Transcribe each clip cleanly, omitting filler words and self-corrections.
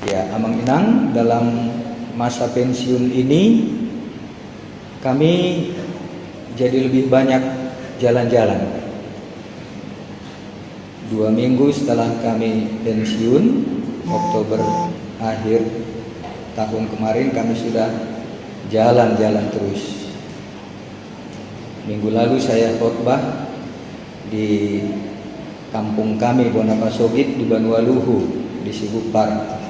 Ya, Amang Inang, dalam masa pensiun ini kami jadi lebih banyak jalan-jalan. 2 minggu setelah kami pensiun, Oktober akhir tahun kemarin, kami sudah jalan-jalan terus. Minggu lalu saya khotbah di kampung kami Bonapasogit di Banualuhu di Sibupar.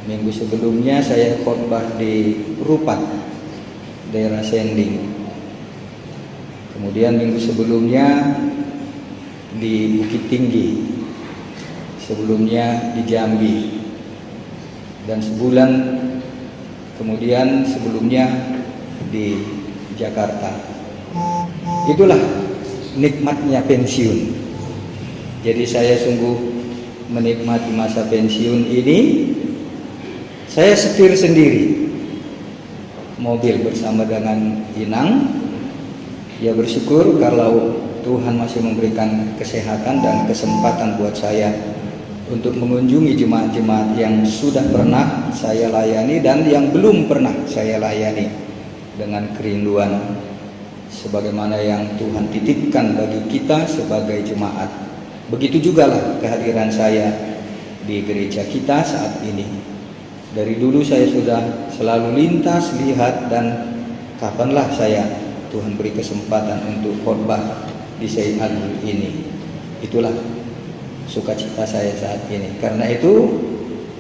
Minggu sebelumnya saya khotbah di Rupat, daerah Sending. Kemudian minggu sebelumnya di Bukit Tinggi, sebelumnya di Jambi, dan sebulan kemudian sebelumnya di Jakarta. Itulah nikmatnya pensiun. Jadi saya sungguh menikmati masa pensiun ini. Saya setir sendiri mobil bersama dengan Inang. Ya, bersyukur kalau Tuhan masih memberikan kesehatan dan kesempatan buat saya untuk mengunjungi jemaat-jemaat yang sudah pernah saya layani dan yang belum pernah saya layani dengan kerinduan sebagaimana yang Tuhan titipkan bagi kita sebagai jemaat. Begitu jugalah kehadiran saya di gereja kita saat ini. Dari dulu saya sudah selalu lintas lihat, dan kapanlah saya Tuhan beri kesempatan untuk khotbah di Syekh Agung ini. Itulah sukacita saya saat ini. Karena itu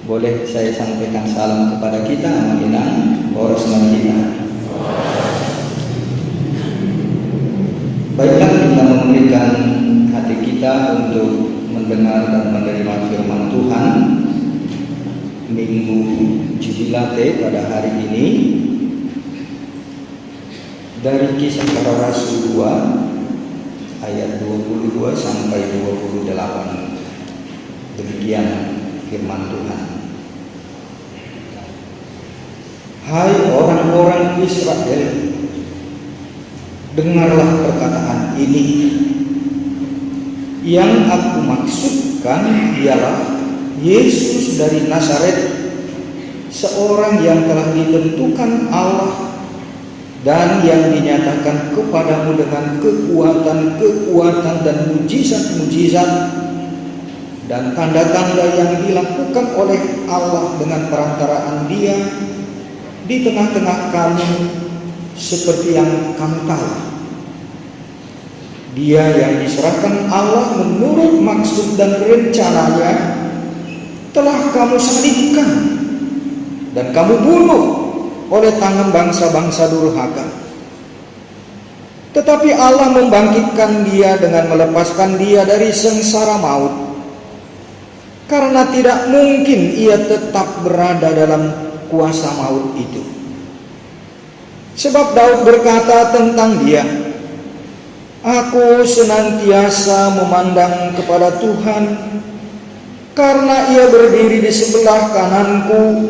boleh saya sampaikan salam kepada kita, Amang Inang, Poros Manggina. Baiklah, kita memberikan hati kita untuk mendengar dan menerima firman Tuhan Minggu Jubilate pada hari ini dari Kisah Para Rasul 2 ayat 22 sampai 28. Demikian firman Tuhan. Hai orang-orang Israel, dengarlah perkataan ini. Yang aku maksudkan ialah Yesus dari Nazaret, seorang yang telah ditentukan Allah dan yang dinyatakan kepadamu dengan kekuatan dan mujizat-mujizat dan tanda-tanda yang dilakukan oleh Allah dengan perantaraan Dia di tengah-tengah kamu, seperti yang kamu tahu. Dia yang diserahkan Allah menurut maksud dan rencananya telah kamu salibkan dan kamu bunuh oleh tangan bangsa-bangsa durhaka. Tetapi Allah membangkitkan Dia dengan melepaskan Dia dari sengsara maut, karena tidak mungkin Ia tetap berada dalam kuasa maut itu. Sebab Daud berkata tentang Dia, aku senantiasa memandang kepada Tuhan, karena Ia berdiri di sebelah kananku,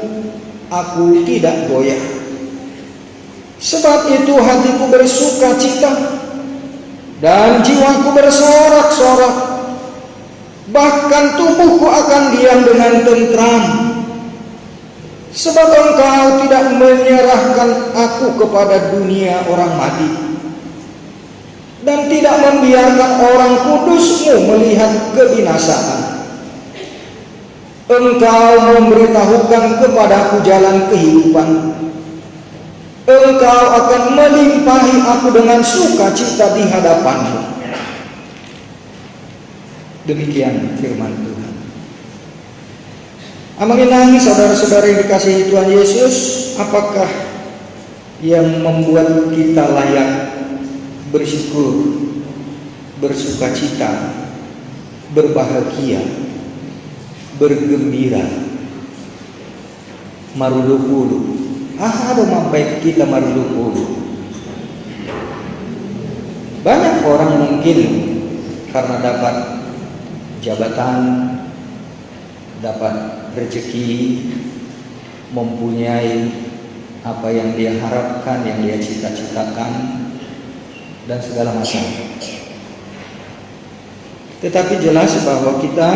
aku tidak goyah. Sebab itu hatiku bersuka cita dan jiwaku bersorak-sorak, bahkan tubuhku akan diam dengan tentram. Sebab Engkau tidak menyerahkan aku kepada dunia orang mati, dan tidak membiarkan orang kudus-Mu melihat kebinasaan. Engkau memberitahukan kepadaku jalan kehidupan. Engkau akan melimpahi aku dengan sukacita di hadapan-Mu. Demikian firman Tuhan. Amang Inang, saudara-saudara yang dikasihi Tuhan Yesus, apakah yang membuat kita layak bersyukur, bersukacita, berbahagia, bergembira, marulukulu? Ada mampai kita marulukulu. Banyak orang mungkin karena dapat jabatan, dapat rezeki, mempunyai apa yang dia harapkan, yang dia cita-citakan, dan segala macam. Tetapi jelas bahwa kita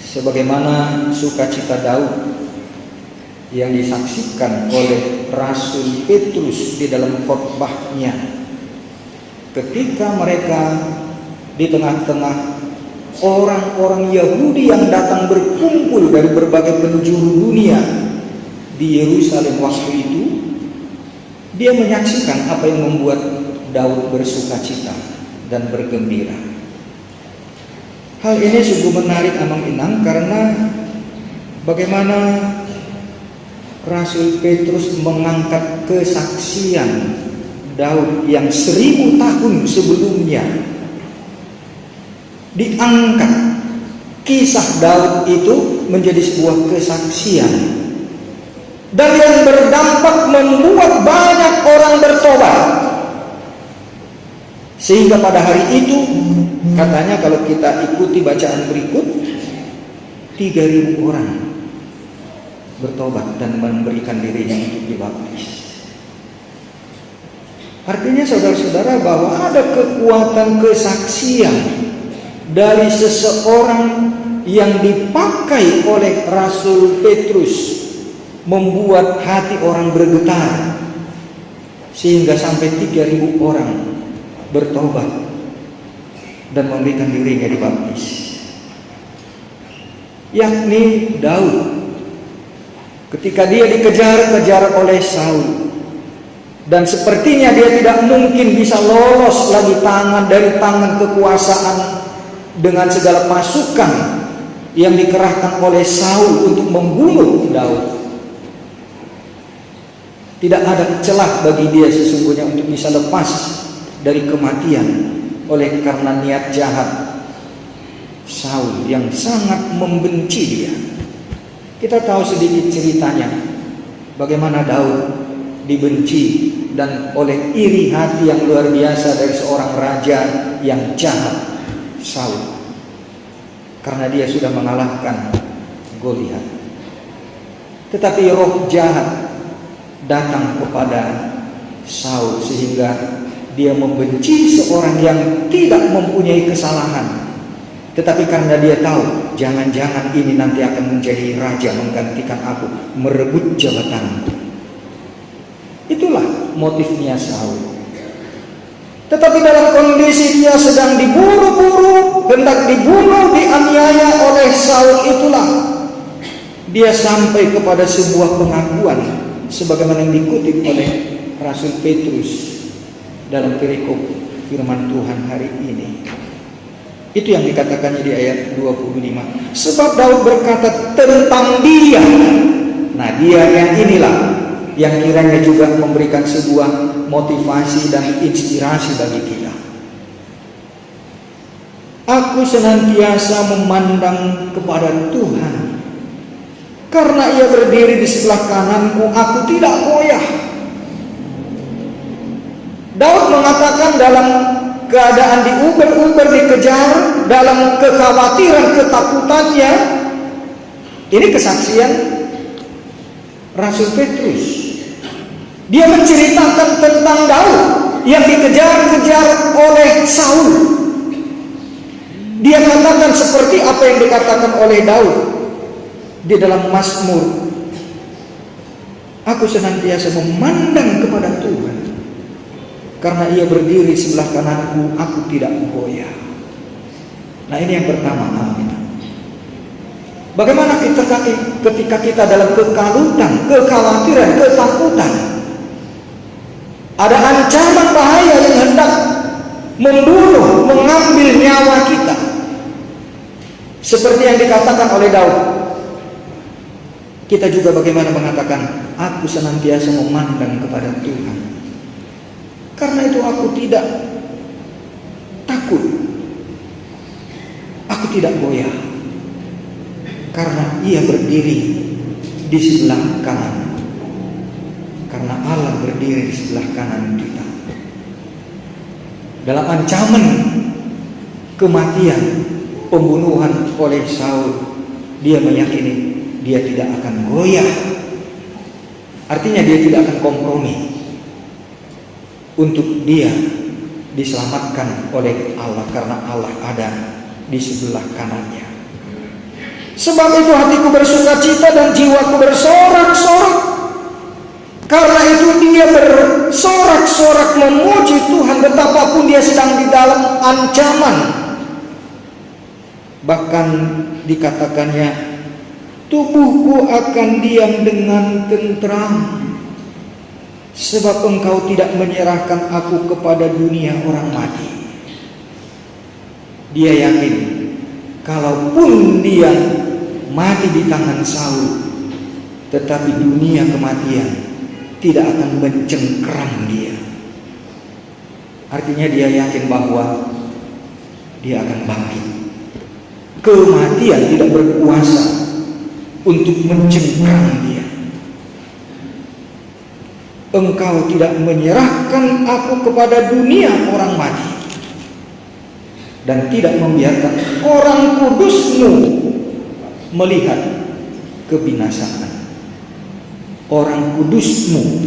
sebagaimana sukacita Daud yang disaksikan oleh Rasul Petrus di dalam khotbahnya ketika mereka di tengah-tengah orang-orang Yahudi yang datang berkumpul dari berbagai penjuru dunia di Yerusalem waktu itu. Dia menyaksikan apa yang membuat Daud bersukacita dan bergembira. Hal ini sungguh menarik amang inang, karena bagaimana Rasul Petrus mengangkat kesaksian Daud yang 1000 tahun sebelumnya. Diangkat kisah Daud itu menjadi sebuah kesaksian, dan yang berdampak membuat banyak orang bertobat. Sehingga pada hari itu katanya, kalau kita ikuti bacaan berikut, 3.000 orang bertobat dan memberikan dirinya untuk dibaptis. Artinya saudara-saudara, bahwa ada kekuatan kesaksian dari seseorang yang dipakai oleh Rasul Petrus membuat hati orang bergetar, sehingga sampai 3.000 orang bertobat dan memberikan dirinya dibaptis. Yakni Daud, ketika dia dikejar-kejar oleh Saul, dan sepertinya dia tidak mungkin bisa lolos lagi dari tangan kekuasaan dengan segala pasukan yang dikerahkan oleh Saul untuk membunuh Daud. Tidak ada celah bagi dia sesungguhnya untuk bisa lepas dari kematian oleh karena niat jahat Saul yang sangat membenci dia. Kita tahu sedikit ceritanya, bagaimana Daud dibenci dan oleh iri hati yang luar biasa dari seorang raja yang jahat, Saul, karena dia sudah mengalahkan Goliat. Tetapi roh jahat datang kepada Saul sehingga dia membenci seorang yang tidak mempunyai kesalahan. Tetapi karena dia tahu, jangan-jangan ini nanti akan menjadi raja menggantikan aku, merebut jabatanku. Itulah motifnya Saul. Tetapi dalam kondisi dia sedang diburu-buru, hendak dibunuh, dianiaya oleh Saul, itulah dia sampai kepada sebuah pengakuan sebagaimana yang dikutip oleh Rasul Petrus dalam perikop firman Tuhan hari ini. Itu yang dikatakannya di ayat 25. Sebab Daud berkata tentang dia. Nah, dia yang inilah yang kiranya juga memberikan sebuah motivasi dan inspirasi bagi kita. Aku senantiasa memandang kepada Tuhan, karena ia berdiri di sebelah kananku, aku tidak goyah. Daud mengatakan dalam keadaan diuber-uber, dikejar, dalam kekhawatiran, ketakutannya. Ini kesaksian Rasul Petrus. Dia menceritakan tentang Daud yang dikejar-kejar oleh Saul. Dia katakan seperti apa yang dikatakan oleh Daud di dalam Mazmur, aku senantiasa memandang kepada Tuhan, karena ia berdiri sebelah kananku, aku tidak goyah. Nah, ini yang pertama. Bagaimana ketika kita dalam kekalutan, kekhawatiran, ketakutan, ada ancaman bahaya yang hendak membunuh, mengambil nyawa kita, seperti yang dikatakan oleh Daud. Kita juga bagaimana mengatakan, aku senantiasa memandang kepada Tuhan, karena itu aku tidak takut, aku tidak goyah, karena ia berdiri di sebelah kanan, karena Allah berdiri di sebelah kanan kita. Dalam ancaman kematian, pembunuhan oleh Saul, dia meyakini dia tidak akan goyah. Artinya dia tidak akan kompromi untuk dia diselamatkan oleh Allah, karena Allah ada di sebelah kanannya. Sebab itu hatiku bersukacita dan jiwaku bersorak-sorak. Karena itu dia bersorak-sorak memuji Tuhan betapapun dia sedang di dalam ancaman. Bahkan dikatakannya, tubuhku akan diam dengan tentram, sebab engkau tidak menyerahkan aku kepada dunia orang mati. Dia yakin, kalaupun dia mati di tangan Saul, tetapi dunia kematian tidak akan mencengkeram dia. Artinya dia yakin bahwa dia akan bangkit. Kematian tidak berkuasa untuk mencengkeram dia. Engkau tidak menyerahkan aku kepada dunia orang mati, dan tidak membiarkan orang kudusmu melihat kebinasaan. Orang kudusmu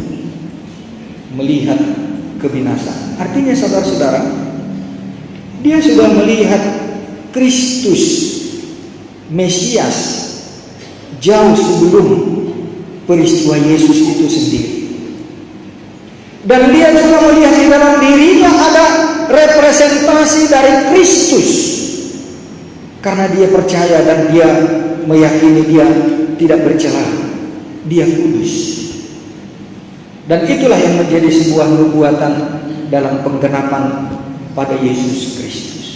melihat kebinasaan. Artinya saudara-saudara, dia sudah melihat Kristus Mesias jauh sebelum peristiwa Yesus itu sendiri. Dan dia juga melihat di dalam dirinya ada representasi dari Kristus. Karena dia percaya dan dia meyakini dia tidak bercela, dia kudus. Dan itulah yang menjadi sebuah nubuatan dalam penggenapan pada Yesus Kristus.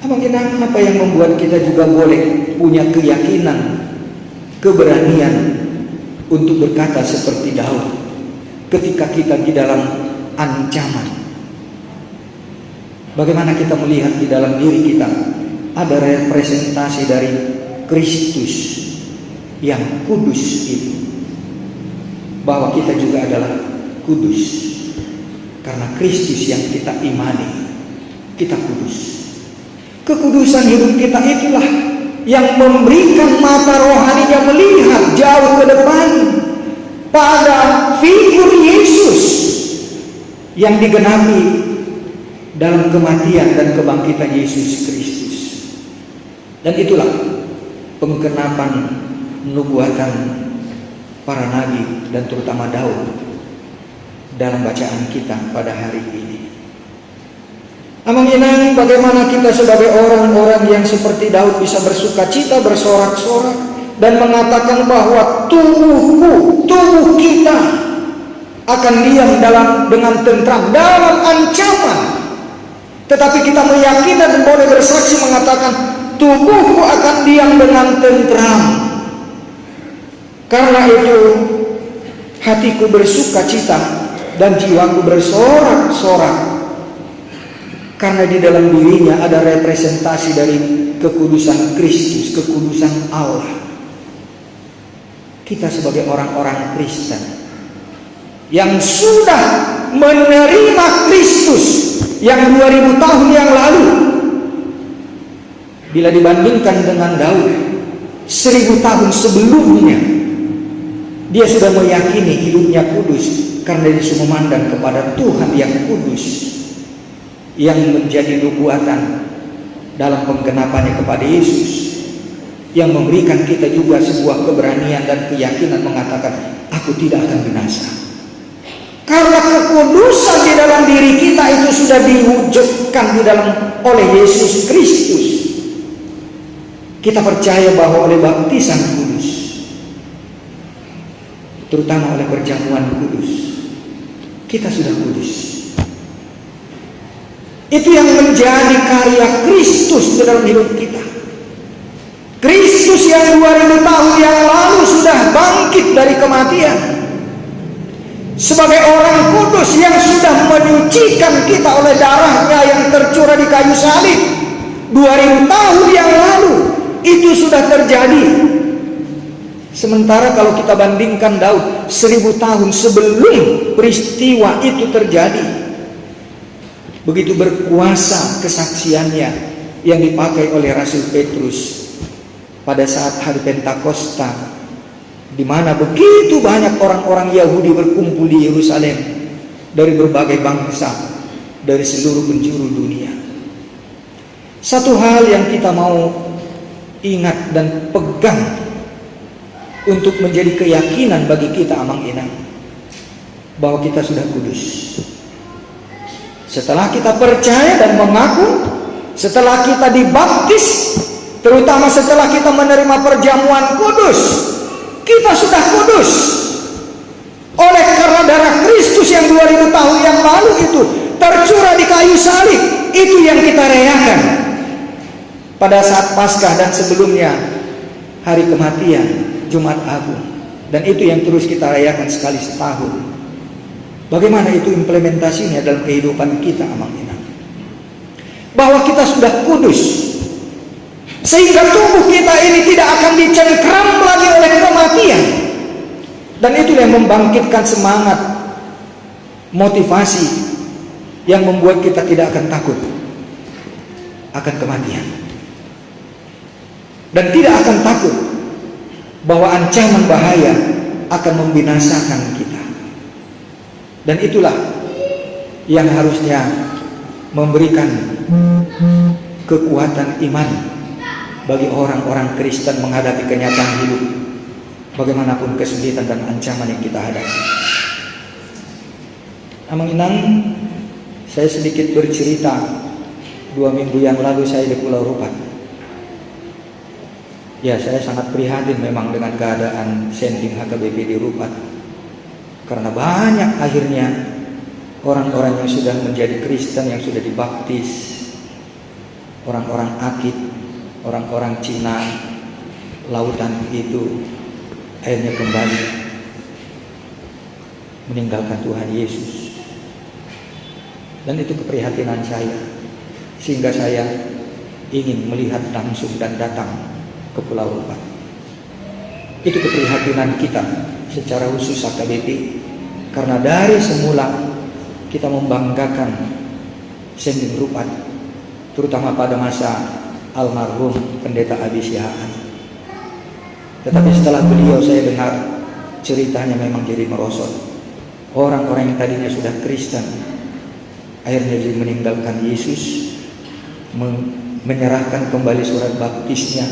Apa yang membuat kita juga boleh punya keyakinan, keberanian untuk berkata seperti Daud ketika kita di dalam ancaman? Bagaimana kita melihat di dalam diri kita ada representasi dari Kristus yang kudus itu, bahwa kita juga adalah kudus karena Kristus yang kita imani, kita kudus. Kekudusan hidup kita itulah yang memberikan mata rohaninya melihat jauh ke depan pada figur Yesus yang digenapi dalam kematian dan kebangkitan Yesus Kristus. Dan itulah penggenapan nubuatan para nabi dan terutama Daud dalam bacaan kita pada hari ini. Amang inang, bagaimana kita sebagai orang-orang yang seperti Daud bisa bersukacita, bersorak-sorak dan mengatakan bahwa tubuh kita akan diam dengan tentram dalam ancaman. Tetapi kita meyakini dan boleh bersaksi mengatakan, tubuhku akan diam dengan tentram. Karena itu hatiku bersukacita dan jiwaku bersorak-sorak. Karena di dalam dirinya ada representasi dari kekudusan Kristus, kekudusan Allah. Kita sebagai orang-orang Kristen yang sudah menerima Kristus yang 2000 tahun yang lalu, bila dibandingkan dengan Daud 1000 tahun sebelumnya, dia sudah meyakini hidupnya kudus karena dia sudah memandang kepada Tuhan yang kudus, yang menjadi nubuatan dalam penggenapannya kepada Yesus, yang memberikan kita juga sebuah keberanian dan keyakinan mengatakan, aku tidak akan binasa. Karena kekudusan di dalam diri kita itu sudah diwujudkan oleh Yesus Kristus. Kita percaya bahwa oleh baptisan kudus, terutama oleh perjamuan kudus, kita sudah kudus. Itu yang menjadi karya Kristus di dalam hidup kita. Kristus yang 2000 tahun yang lalu sudah bangkit dari kematian sebagai orang kudus yang sudah menyucikan kita oleh darahnya yang tercurah di kayu salib 2000 tahun yang lalu. Itu sudah terjadi. Sementara kalau kita bandingkan Daud 1000 tahun sebelum peristiwa itu terjadi, begitu berkuasa kesaksiannya yang dipakai oleh Rasul Petrus pada saat hari Pentakosta, di mana begitu banyak orang-orang Yahudi berkumpul di Yerusalem dari berbagai bangsa, dari seluruh penjuru dunia. Satu hal yang kita mau ingat dan pegang untuk menjadi keyakinan bagi kita Amang Inang bahwa kita sudah kudus. Setelah kita percaya dan mengaku, setelah kita dibaptis, terutama setelah kita menerima perjamuan kudus, kita sudah kudus. Oleh karena darah Kristus yang 2000 tahun yang lalu itu tercurah di kayu salib, itu yang kita rayakan pada saat Paskah dan sebelumnya hari kematian Jumat Agung. Dan itu yang terus kita rayakan sekali setahun. Bagaimana itu implementasinya dalam kehidupan kita Amang Inang? Bahwa kita sudah kudus, sehingga tubuh kita ini tidak akan dicengkram lagi oleh kematian. Dan itu yang membangkitkan semangat, motivasi yang membuat kita tidak akan takut akan kematian, dan tidak akan takut bahwa ancaman bahaya akan membinasakan kita. Dan itulah yang harusnya memberikan kekuatan iman bagi orang-orang Kristen menghadapi kenyataan hidup, bagaimanapun kesulitan dan ancaman yang kita hadapi. Amang Inang, saya sedikit bercerita. 2 minggu yang lalu saya di Pulau Rupat. Ya, saya sangat prihatin memang dengan keadaan sending HKBP di Rupat, karena banyak akhirnya orang-orang yang sudah menjadi Kristen, yang sudah dibaptis, orang-orang Akit, orang-orang Cina lautan itu akhirnya kembali meninggalkan Tuhan Yesus. Dan itu keprihatinan saya, sehingga saya ingin melihat langsung dan datang ke Pulau Rupat. Itu keprihatinan kita secara khusus HKBP, karena dari semula kita membanggakan sending Rupat, terutama pada masa almarhum Pendeta Abi Sihaan. Tetapi setelah beliau, saya dengar ceritanya memang jadi merosot. Orang-orang yang tadinya sudah Kristen akhirnya jadi meninggalkan Yesus, menyerahkan kembali surat baptisnya,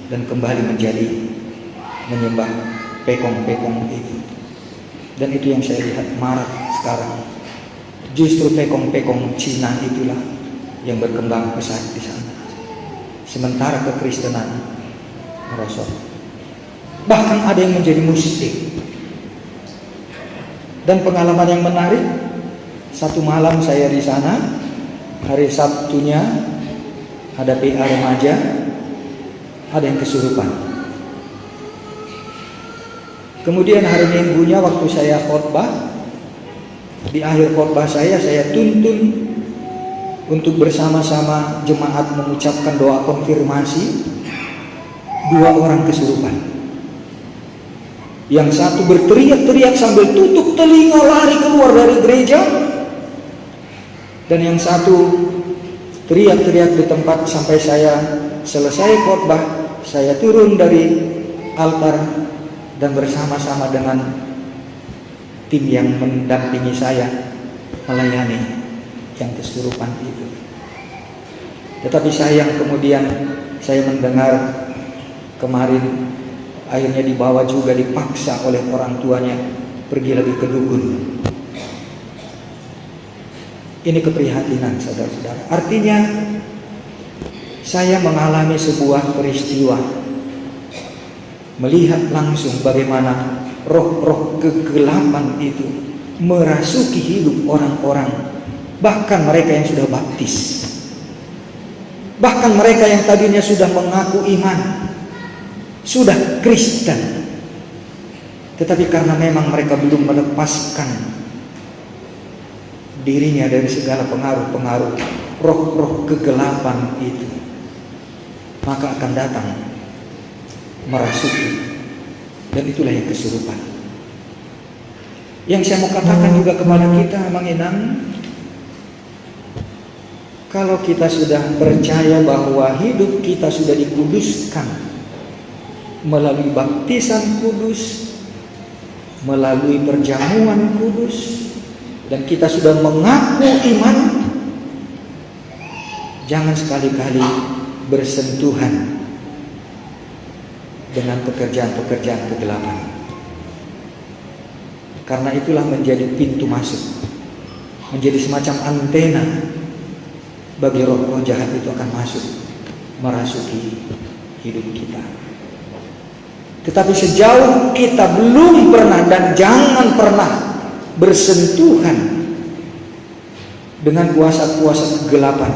dan kembali menjadi menyembah pekong-pekong itu. Dan itu yang saya lihat marak sekarang. Justru pekong-pekong Cina itulah yang berkembang pesat di sana, sementara kekristenan merosot. Bahkan ada yang menjadi muslim. Dan pengalaman yang menarik, satu malam saya di sana, hari Sabtunya ada PA remaja, ada yang kesurupan. Kemudian hari Minggunya waktu saya khotbah, di akhir khotbah saya tuntun untuk bersama-sama jemaat mengucapkan doa konfirmasi. 2 orang kesurupan. Yang satu berteriak-teriak sambil tutup telinga lari keluar dari gereja, dan yang satu teriak-teriak di tempat sampai saya selesai khotbah. Saya turun dari altar dan bersama-sama dengan tim yang mendampingi saya melayani yang kesurupan itu. Tetapi sayang, kemudian saya mendengar kemarin akhirnya dibawa juga, dipaksa oleh orang tuanya pergi lagi ke dukun. Ini keprihatinan, saudara-saudara. Artinya saya mengalami sebuah peristiwa, melihat langsung bagaimana roh-roh kegelapan itu merasuki hidup orang-orang, bahkan mereka yang sudah baptis, bahkan mereka yang tadinya sudah mengaku iman, sudah Kristen, tetapi karena memang mereka belum melepaskan dirinya dari segala pengaruh-pengaruh roh-roh kegelapan itu, maka akan datang merasuki, dan itulah yang kesurupan. Yang saya mau katakan juga kepada kita, Amang Inang, kalau kita sudah percaya bahwa hidup kita sudah dikuduskan melalui baptisan kudus, melalui perjamuan kudus, dan kita sudah mengaku iman, jangan sekali-kali bersentuhan dengan pekerjaan-pekerjaan kegelapan. Karena itulah menjadi pintu masuk, menjadi semacam antena bagi roh-roh jahat itu akan masuk, merasuki hidup kita. Tetapi sejauh kita belum pernah dan jangan pernah bersentuhan dengan kuasa-kuasa kegelapan,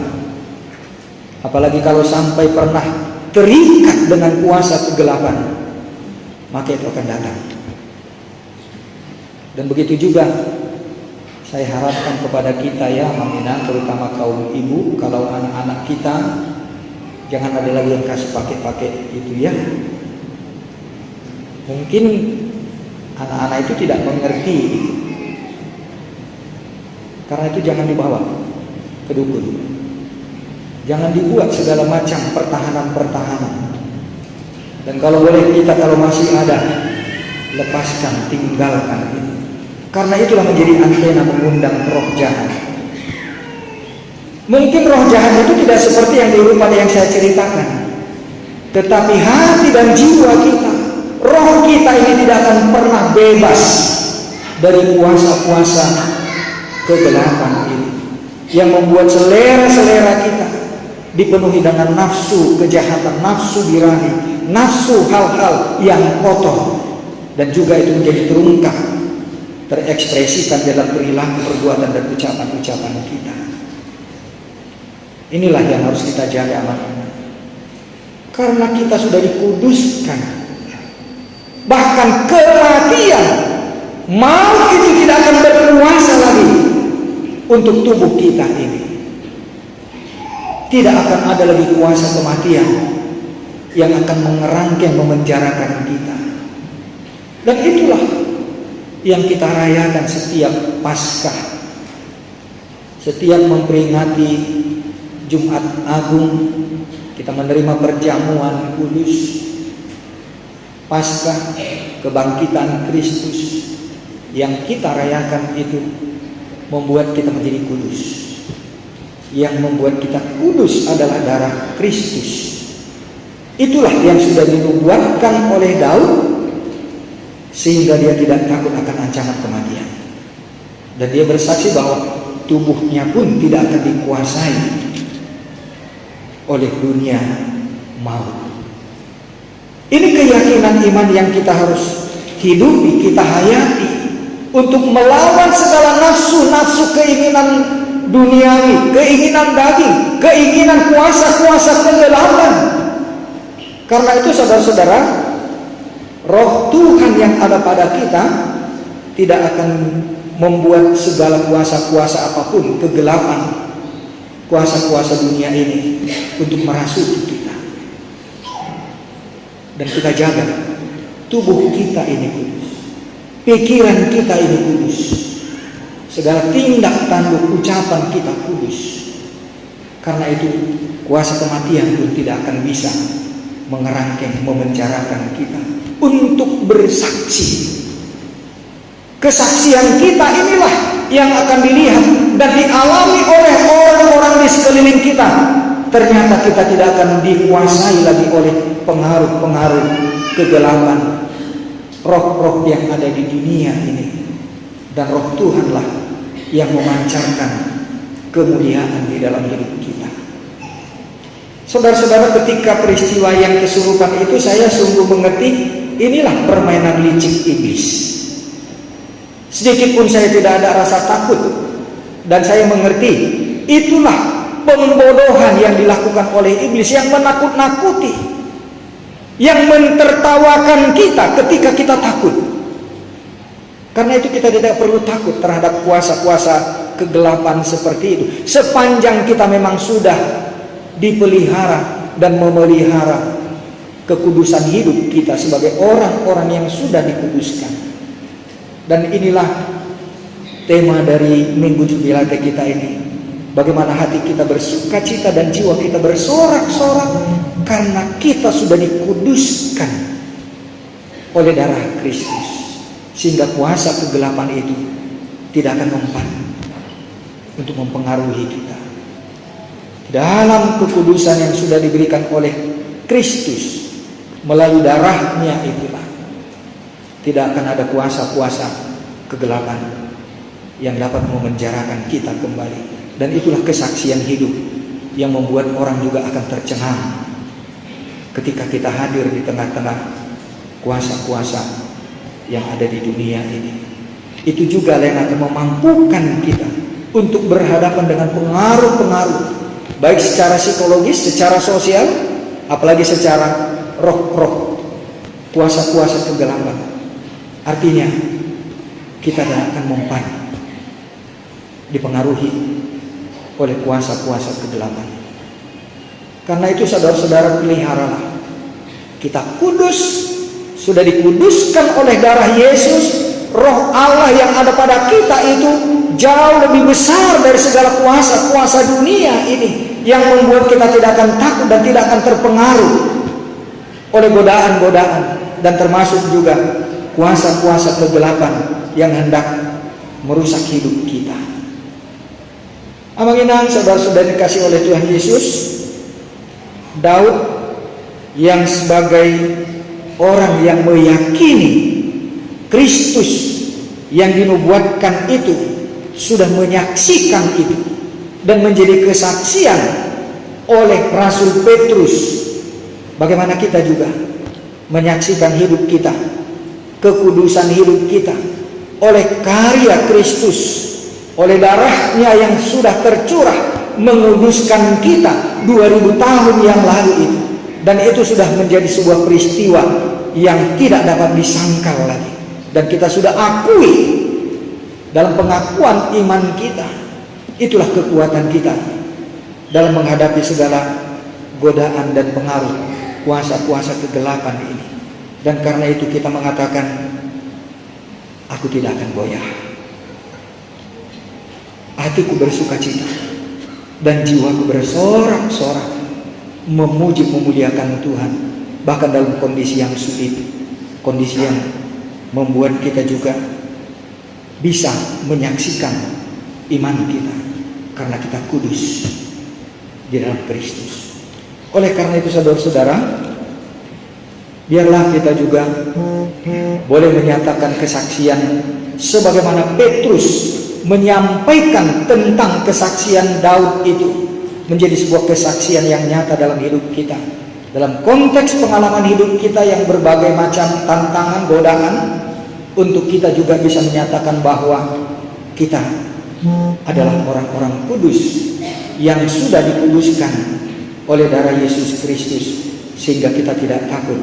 apalagi kalau sampai pernah terikat dengan kuasa kegelapan, maka itu akan datang. Dan begitu juga saya harapkan kepada kita ya, Maminan, terutama kaum ibu, kalau anak-anak kita jangan ada lagi yang kasih pakai-pakai itu ya. Mungkin anak-anak itu tidak mengerti itu. Karena itu jangan dibawa ke dukun. Jangan dibuat segala macam pertahanan-pertahanan. Dan kalau boleh kita, kalau masih ada, lepaskan, tinggalkan itu. Karena itulah menjadi antena mengundang roh jahat. Mungkin roh jahat itu tidak seperti yang dirupa yang saya ceritakan, tetapi hati dan jiwa kita, roh kita ini tidak akan pernah bebas dari kuasa-kuasa kegelapan ini, yang membuat selera-selera kita dipenuhi dengan nafsu kejahatan, nafsu birahi, nafsu hal-hal yang kotor, dan juga itu menjadi terungkap, terekspresikan dalam perilaku, perbuatan, dan ucapan-ucapan kita. Inilah yang harus kita jaga, anak-anak. Karena kita sudah dikuduskan. Bahkan kematian, maut itu tidak akan berkuasa lagi untuk tubuh kita ini. Tidak akan ada lagi kuasa kematian yang akan mengerangkeng, memenjarakan kita. Dan itulah yang kita rayakan setiap Paskah, setiap memperingati Jumat Agung, kita menerima perjamuan kudus. Paskah, kebangkitan Kristus yang kita rayakan itu membuat kita menjadi kudus. Yang membuat kita kudus adalah darah Kristus. Itulah yang sudah dinubuatkan oleh Daud, sehingga dia tidak takut akan ancaman kematian. Dan dia bersaksi bahwa tubuhnya pun tidak akan dikuasai oleh dunia maut. Ini keyakinan iman yang kita harus hidupi, kita hayati, untuk melawan segala nafsu-nafsu keinginan duniawi, keinginan daging, keinginan kuasa-kuasa kegelapan. Karena itu saudara-saudara, roh Tuhan yang ada pada kita tidak akan membuat segala kuasa-kuasa apapun, kegelapan, kuasa-kuasa dunia ini untuk merasuki kita. Dan kita jaga tubuh kita ini kudus, pikiran kita ini kudus, segala tindak tanduk ucapan kita kudus. Karena itu kuasa kematian pun tidak akan bisa mengerangkeng, memenjarakan kita untuk bersaksi. Kesaksian kita inilah yang akan dilihat dan dialami oleh orang-orang di sekeliling kita. Ternyata kita tidak akan dikuasai lagi oleh pengaruh-pengaruh kegelapan, roh-roh yang ada di dunia ini. Dan roh Tuhanlah yang memancarkan kemuliaan di dalam hidup kita. Saudara-saudara, ketika peristiwa yang kesurupan itu, saya sungguh mengerti inilah permainan licik iblis. Sedikit pun saya tidak ada rasa takut, dan saya mengerti itulah pembodohan yang dilakukan oleh iblis, yang menakut-nakuti, yang mentertawakan kita ketika kita takut. Karena itu kita tidak perlu takut terhadap kuasa-kuasa kegelapan seperti itu, sepanjang kita memang sudah dipelihara dan memelihara kekudusan hidup kita sebagai orang-orang yang sudah dikuduskan. Dan inilah tema dari Minggu Jubilate kita ini. Bagaimana hati kita bersukacita dan jiwa kita bersorak-sorak karena kita sudah dikuduskan oleh darah Kristus, sehingga kuasa kegelapan itu tidak akan mempan untuk mempengaruhi kita. Dalam kekudusan yang sudah diberikan oleh Kristus, melalui darahnya itulah tidak akan ada kuasa-kuasa kegelapan yang dapat memenjarakan kita kembali. Dan itulah kesaksian hidup yang membuat orang juga akan tercengang ketika kita hadir di tengah-tengah kuasa-kuasa yang ada di dunia ini. Itu juga yang akan memampukan kita untuk berhadapan dengan pengaruh-pengaruh, baik secara psikologis, secara sosial, apalagi secara roh-roh, kuasa-kuasa kegelapan. Artinya kita tidak akan mempan dipengaruhi oleh kuasa-kuasa kegelapan. Karena itu saudara-saudara, peliharalah. Kita kudus, sudah dikuduskan oleh darah Yesus. Roh Allah yang ada pada kita itu jauh lebih besar dari segala kuasa-kuasa dunia ini, yang membuat kita tidak akan takut dan tidak akan terpengaruh oleh godaan-godaan, dan termasuk juga kuasa-kuasa kegelapan yang hendak merusak hidup kita. Amanginang saudara-saudara dikasih oleh Tuhan Yesus, Daud yang sebagai orang yang meyakini Kristus yang dinubuatkan itu, sudah menyaksikan itu dan menjadi kesaksian oleh Rasul Petrus. Bagaimana kita juga menyaksikan hidup kita, kekudusan hidup kita oleh karya Kristus, oleh darahnya yang sudah tercurah menguduskan kita 2000 tahun yang lalu itu. Dan itu sudah menjadi sebuah peristiwa yang tidak dapat disangkal lagi. Dan kita sudah akui dalam pengakuan iman kita. Itulah kekuatan kita dalam menghadapi segala godaan dan pengaruh kuasa-kuasa kegelapan ini. Dan karena itu kita mengatakan, aku tidak akan goyah. Hatiku bersuka cita dan jiwaku bersorak-sorak memuji memuliakan Tuhan, bahkan dalam kondisi yang sulit, kondisi yang membuat kita juga bisa menyaksikan iman kita, karena kita kudus di dalam Kristus. Oleh karena itu saudara-saudara, biarlah kita juga boleh menyatakan kesaksian sebagaimana Petrus menyampaikan tentang kesaksian Daud itu, menjadi sebuah kesaksian yang nyata dalam hidup kita, dalam konteks pengalaman hidup kita yang berbagai macam tantangan, godaan, untuk kita juga bisa menyatakan bahwa kita adalah orang-orang kudus yang sudah dikuduskan oleh darah Yesus Kristus, sehingga kita tidak takut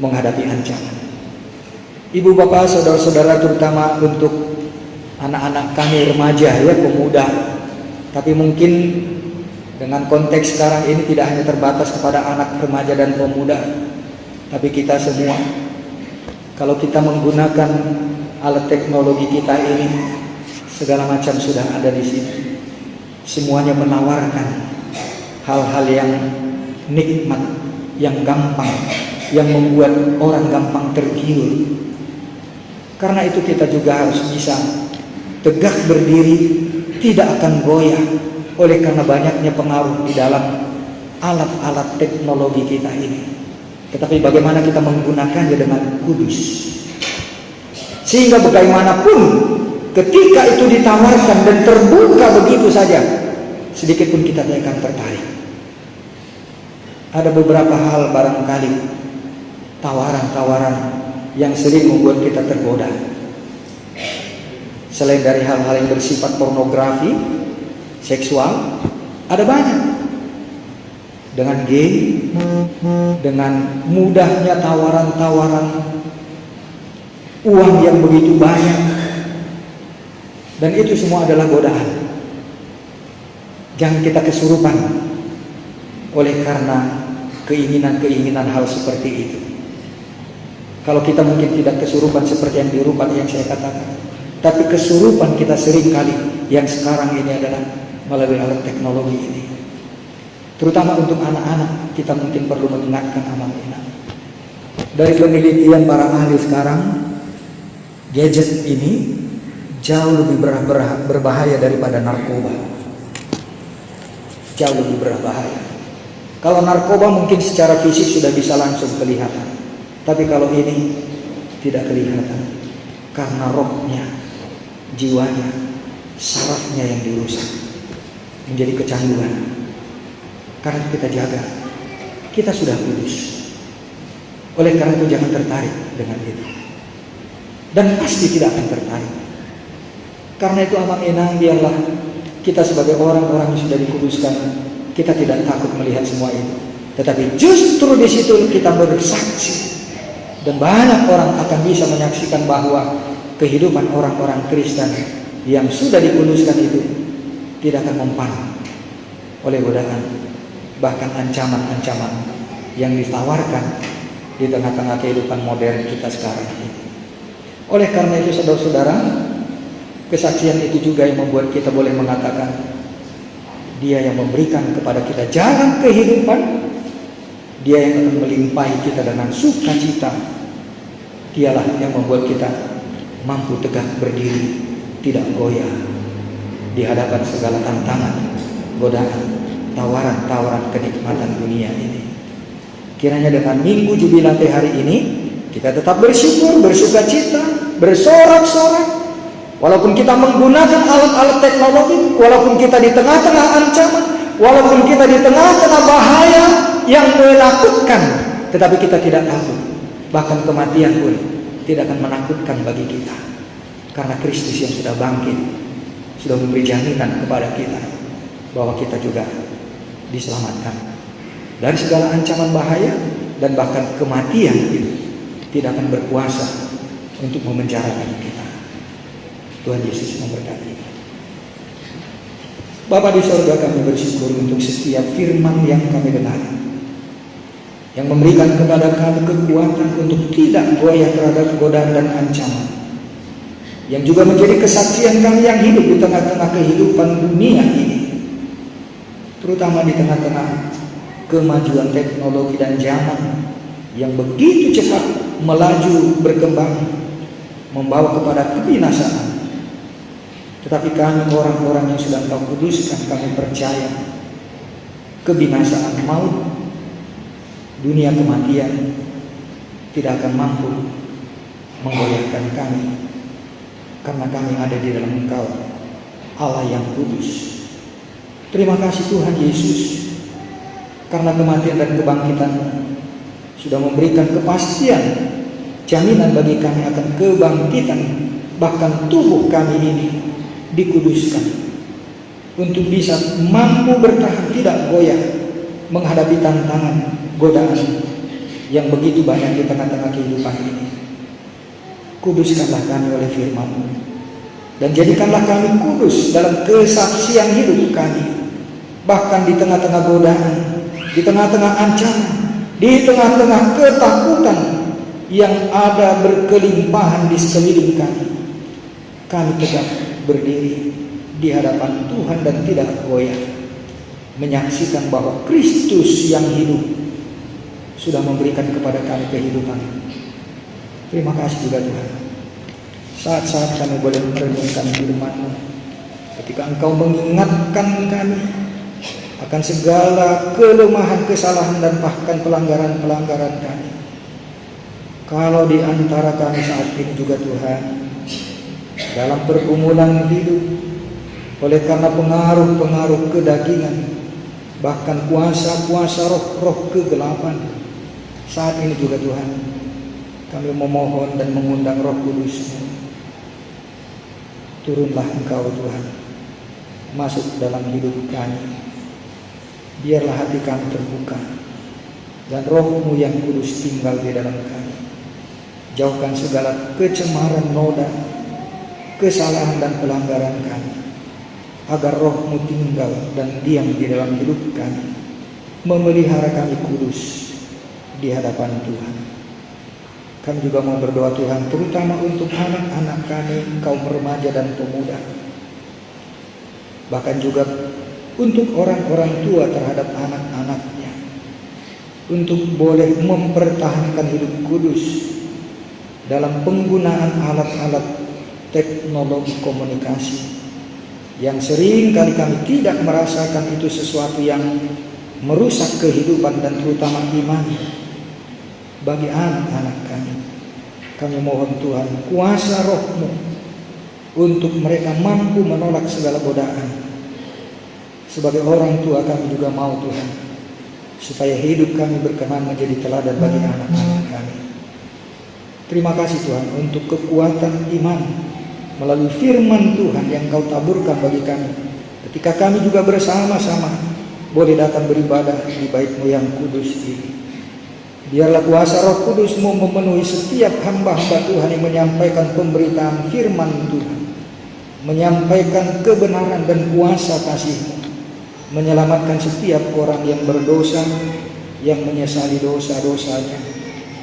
menghadapi ancaman. Ibu bapak saudara-saudara, terutama untuk anak-anak kami remaja ya, pemuda, tapi mungkin dengan konteks sekarang ini tidak hanya terbatas kepada anak remaja dan pemuda, tapi kita semua, kalau kita menggunakan alat teknologi kita ini, segala macam sudah ada di sini. Semuanya menawarkan hal-hal yang nikmat, yang gampang, yang membuat orang gampang tergiur. Karena itu kita juga harus bisa tegak berdiri, tidak akan goyah oleh karena banyaknya pengaruh di dalam alat-alat teknologi kita ini. Tetapi bagaimana kita menggunakannya dengan kudus, sehingga bagaimanapun ketika itu ditawarkan dan terbuka begitu saja, sedikit pun kita tidak akan tertarik. Ada beberapa hal barangkali, tawaran-tawaran yang sering membuat kita tergoda. Selain dari hal-hal yang bersifat pornografi, seksual, ada banyak. Dengan game, dengan mudahnya tawaran-tawaran uang yang begitu banyak, dan itu semua adalah godaan. Jangan kita kesurupan oleh karena keinginan-keinginan hal seperti itu. Kalau kita mungkin tidak kesurupan seperti yang dirupat yang saya katakan, tapi kesurupan kita sering kali yang sekarang ini adalah melalui alat teknologi ini. Terutama untuk anak-anak, kita mungkin perlu mengingatkan anak-anak. Dari penelitian para ahli sekarang, gadget ini jauh lebih berbahaya daripada narkoba. Jauh lebih berbahaya. Kalau narkoba mungkin secara fisik sudah bisa langsung kelihatan. Tapi kalau ini tidak kelihatan, karena rohnya, jiwanya, sarafnya yang dirusak, menjadi kecanduan. Karena kita jaga, kita sudah kudus. Oleh karena itu jangan tertarik dengan itu, dan pasti tidak akan tertarik. Karena itu amat enang biarlah kita sebagai orang-orang yang sudah dikuduskan, kita tidak takut melihat semua itu. Tetapi justru di situ kita bersaksi, dan banyak orang akan bisa menyaksikan bahwa kehidupan orang-orang Kristen yang sudah dikuduskan itu tidak akan mempan oleh godaan, bahkan ancaman-ancaman yang ditawarkan di tengah-tengah kehidupan modern kita sekarang ini. Oleh karena itu saudara-saudara, kesaksian itu juga yang membuat kita boleh mengatakan, Dia yang memberikan kepada kita jalan kehidupan, Dia yang akan melimpahi kita dengan sukacita. Dialah yang membuat kita mampu tegak berdiri, tidak goyah di hadapan segala tantangan, godaan, tawaran-tawaran kenikmatan dunia ini. Kiranya dengan minggu jubilate hari ini kita tetap bersyukur, bersukacita, bersorak-sorak. Walaupun kita menggunakan alat-alat teknologi, walaupun kita di tengah-tengah ancaman, walaupun kita di tengah-tengah bahaya yang menakutkan, tetapi kita tidak takut. Bahkan kematian pun tidak akan menakutkan bagi kita, karena Kristus yang sudah bangkit sudah memberi jaminan kepada kita bahwa kita juga diselamatkan dari segala ancaman bahaya, dan bahkan kematian itu tidak akan berkuasa untuk memenjarakan kita. Tuhan Yesus memberkati. Bapa di sorga, kami bersyukur untuk setiap firman yang kami dengar, yang memberikan kepada kami kekuatan untuk tidak goyah terhadap godaan dan ancaman, yang juga menjadi kesaksian kami yang hidup di tengah-tengah kehidupan dunia ini, terutama di tengah-tengah kemajuan teknologi dan zaman yang begitu cepat melaju berkembang, membawa kepada kebinasaan. Tetapi kami orang-orang yang sudah Engkau kuduskan, kami percaya kebinasaan maut, dunia kematian tidak akan mampu menggoyahkan kami, karena kami ada di dalam Engkau, Allah yang kudus. Terima kasih Tuhan Yesus, karena kematian dan kebangkitan sudah memberikan kepastian, jaminan bagi kami akan kebangkitan. Bahkan tubuh kami ini dikuduskan untuk bisa mampu bertahan, tidak goyah menghadapi tantangan, godaan yang begitu banyak di tengah-tengah kehidupan ini. Kuduskanlah kami oleh firman-Mu, dan jadikanlah kami kudus dalam kesaksian hidup kami, bahkan di tengah-tengah godaan, di tengah-tengah ancaman, di tengah-tengah ketakutan yang ada berkelimpahan di sekeliling kami. Kami tegak berdiri di hadapan Tuhan dan tidak goyah, menyaksikan bahwa Kristus yang hidup sudah memberikan kepada kami kehidupan. Terima kasih juga Tuhan, saat-saat kami boleh merenungkan firman-Mu, ketika Engkau mengingatkan kami akan segala kelemahan, kesalahan, dan bahkan pelanggaran-pelanggaran kami. Kalau di antara kami saat ini juga Tuhan, dalam pergumulan hidup, oleh karena pengaruh-pengaruh kedagingan, bahkan kuasa-kuasa roh-roh kegelapan, saat ini juga Tuhan, kami memohon dan mengundang Roh Kudus-Mu. Turunlah Engkau Tuhan, masuk dalam hidup kami. Biarlah hati kami terbuka, dan Roh-Mu yang kudus tinggal di dalam kami. Jauhkan segala kecemaran, noda, kesalahan dan pelanggaran kami, agar Roh-Mu tinggal dan diam di dalam hidup kami, memelihara kami kudus di hadapan Tuhan. Kami juga mau berdoa Tuhan, terutama untuk anak-anak kami, kaum remaja dan pemuda, bahkan juga untuk orang-orang tua terhadap anak-anaknya, untuk boleh mempertahankan hidup kudus dalam penggunaan alat-alat teknologi komunikasi yang sering kali kami tidak merasakan itu sesuatu yang merusak kehidupan dan terutama iman. bagi anak-anak kami. Kami mohon Tuhan, kuasa Roh-Mu untuk mereka mampu menolak segala godaan. Sebagai orang tua kami juga mau Tuhan, supaya hidup kami berkenan menjadi teladan bagi anak-anak kami. Terima kasih Tuhan untuk kekuatan iman melalui firman Tuhan yang Kau taburkan bagi kami, ketika kami juga bersama-sama boleh datang beribadah di bait-Mu yang kudus ini. Biarlah kuasa Roh Kudus-Mu memenuhi setiap hamba-hamba Tuhan yang menyampaikan pemberitaan firman Tuhan, menyampaikan kebenaran dan kuasa kasih-Mu, menyelamatkan setiap orang yang berdosa, yang menyesali dosa-dosanya,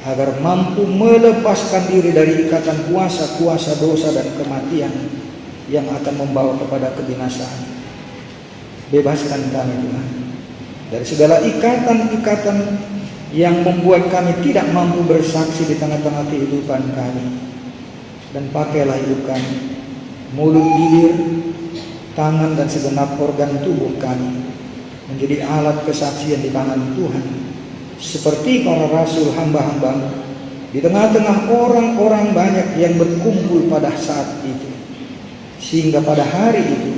agar mampu melepaskan diri dari ikatan kuasa-kuasa dosa dan kematian yang akan membawa kepada kebinasaan. Bebaskan kami Tuhan dari segala ikatan-ikatan yang membuat kami tidak mampu bersaksi di tengah-tengah kehidupan kami. Dan pakailah hidup kami, mulut, bibir, tangan dan segenap organ tubuh kami menjadi alat kesaksian di tangan Tuhan, seperti para rasul hamba-hamba di tengah-tengah orang-orang banyak yang berkumpul pada saat itu, sehingga pada hari itu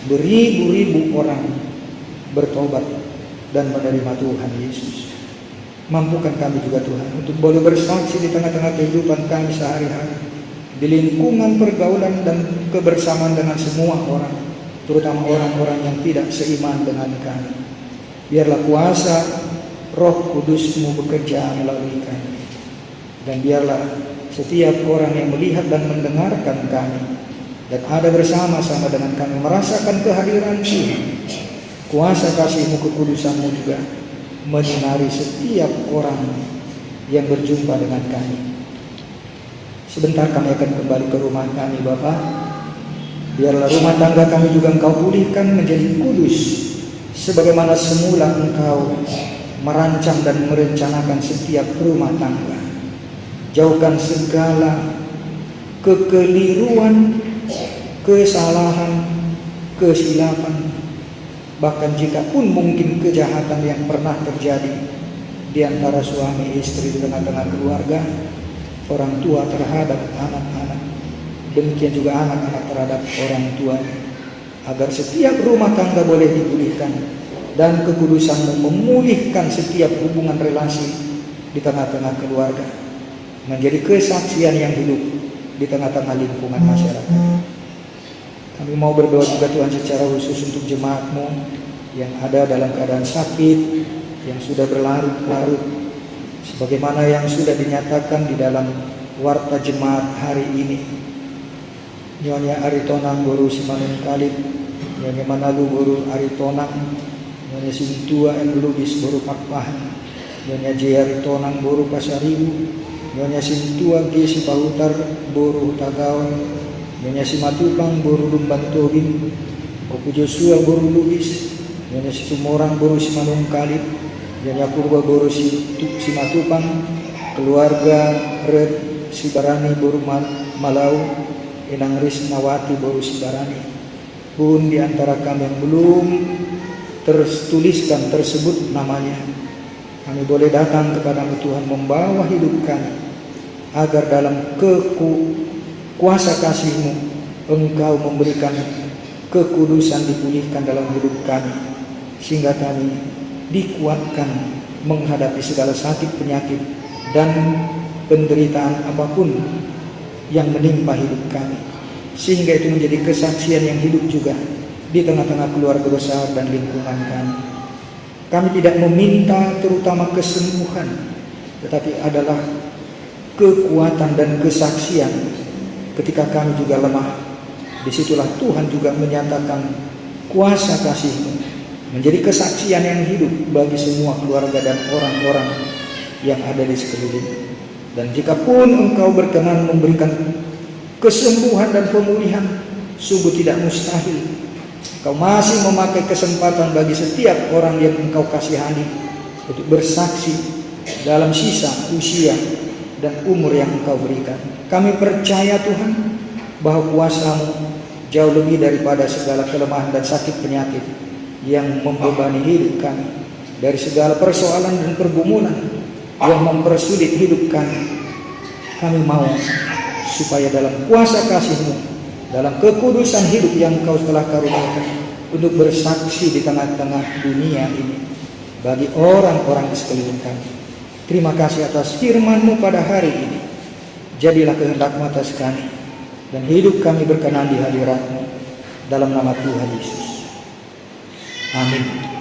beribu-ribu orang bertobat dan menerima Tuhan Yesus. Mampukan kami juga Tuhan untuk boleh bersaksi di tengah-tengah kehidupan kami sehari-hari, di lingkungan pergaulan dan kebersamaan dengan semua orang, terutama orang-orang yang tidak seiman dengan kami. Biarlah kuasa Roh Kudus-Mu bekerja melalui kami, dan biarlah setiap orang yang melihat dan mendengarkan kami dan ada bersama-sama dengan kami merasakan kehadiran Tuhan. Kuasa kasih-Mu, kekudusan-Mu juga menyinari setiap orang yang berjumpa dengan kami. Sebentar kami akan kembali ke rumah kami Bapa. Biarlah rumah tangga kami juga Engkau pulihkan menjadi kudus, sebagaimana semula Engkau merancang dan merencanakan setiap rumah tangga. Jauhkan segala kekeliruan, kesalahan, kesilapan, bahkan jika pun mungkin kejahatan yang pernah terjadi di antara suami istri di tengah-tengah keluarga, orang tua terhadap anak-anak, demikian juga anak-anak terhadap orang tuanya, agar setiap rumah tangga boleh dipulihkan dan kekudusan-Mu memulihkan setiap hubungan relasi di tengah-tengah keluarga, menjadi kesaksian yang hidup di tengah-tengah lingkungan masyarakat. Kami mau berdoa juga Tuhan secara khusus untuk jemaat-Mu yang ada dalam keadaan sakit, yang sudah berlarut-larut, sebagaimana yang sudah dinyatakan di dalam warta jemaat hari ini. Nyonya Aritonang Boru Simanun Kalib, Nyonya Manalu Boru Aritonang, Nyonya Sintua M. Lubis Boru Pakpahan, Nyonya J. Aritonang Boru Pasaribu, Nyonya Sintua G. Sipahutar Boru Tagawan, Nyonya Simatupang Boru Lumban Tobin, Opu Joshua Boru Lubis, Nyonya Situmorang Boru Simanun Kalib, Nyonya Purba Boru Simatupang, keluarga Red Sibarani Boru Malau, Inang Risnawati Boru Sibarani. Pun di antara kami yang belum tertuliskan tersebut namanya, kami boleh datang kepada-Mu Tuhan, membawa hidup kami, agar dalam kuasa kasih-Mu Engkau memberikan kekudusan dipulihkan dalam hidup kami, sehingga kami dikuatkan menghadapi segala sakit, penyakit, dan penderitaan apapun yang menimpa hidup kami, sehingga itu menjadi kesaksian yang hidup juga di tengah-tengah keluarga besar dan lingkungan kami. Kami tidak meminta terutama kesembuhan, tetapi adalah kekuatan dan kesaksian ketika kami juga lemah. Disitulah Tuhan juga menyatakan kuasa kasih-Mu menjadi kesaksian yang hidup bagi semua keluarga dan orang-orang yang ada di sekeliling. Dan jika pun Engkau berkenan memberikan kesembuhan dan pemulihan, sungguh tidak mustahil. Engkau masih memakai kesempatan bagi setiap orang yang Engkau kasihani untuk bersaksi dalam sisa usia dan umur yang Engkau berikan. Kami percaya Tuhan bahwa kuasa-Mu jauh lebih daripada segala kelemahan dan sakit penyakit yang membebani hidup kami, dari segala persoalan dan pergumulan yang mempersulit hidup kami. Kami mau supaya dalam kuasa kasih-Mu, dalam kekudusan hidup yang Engkau telah karuniakan, untuk bersaksi di tengah-tengah dunia ini bagi orang-orang di sekeliling kami. Terima kasih atas firman-Mu pada hari ini. Jadilah kehendak-Mu atas kami, dan hidup kami berkenan di hadirat-Mu, dalam nama Tuhan Yesus. Amin.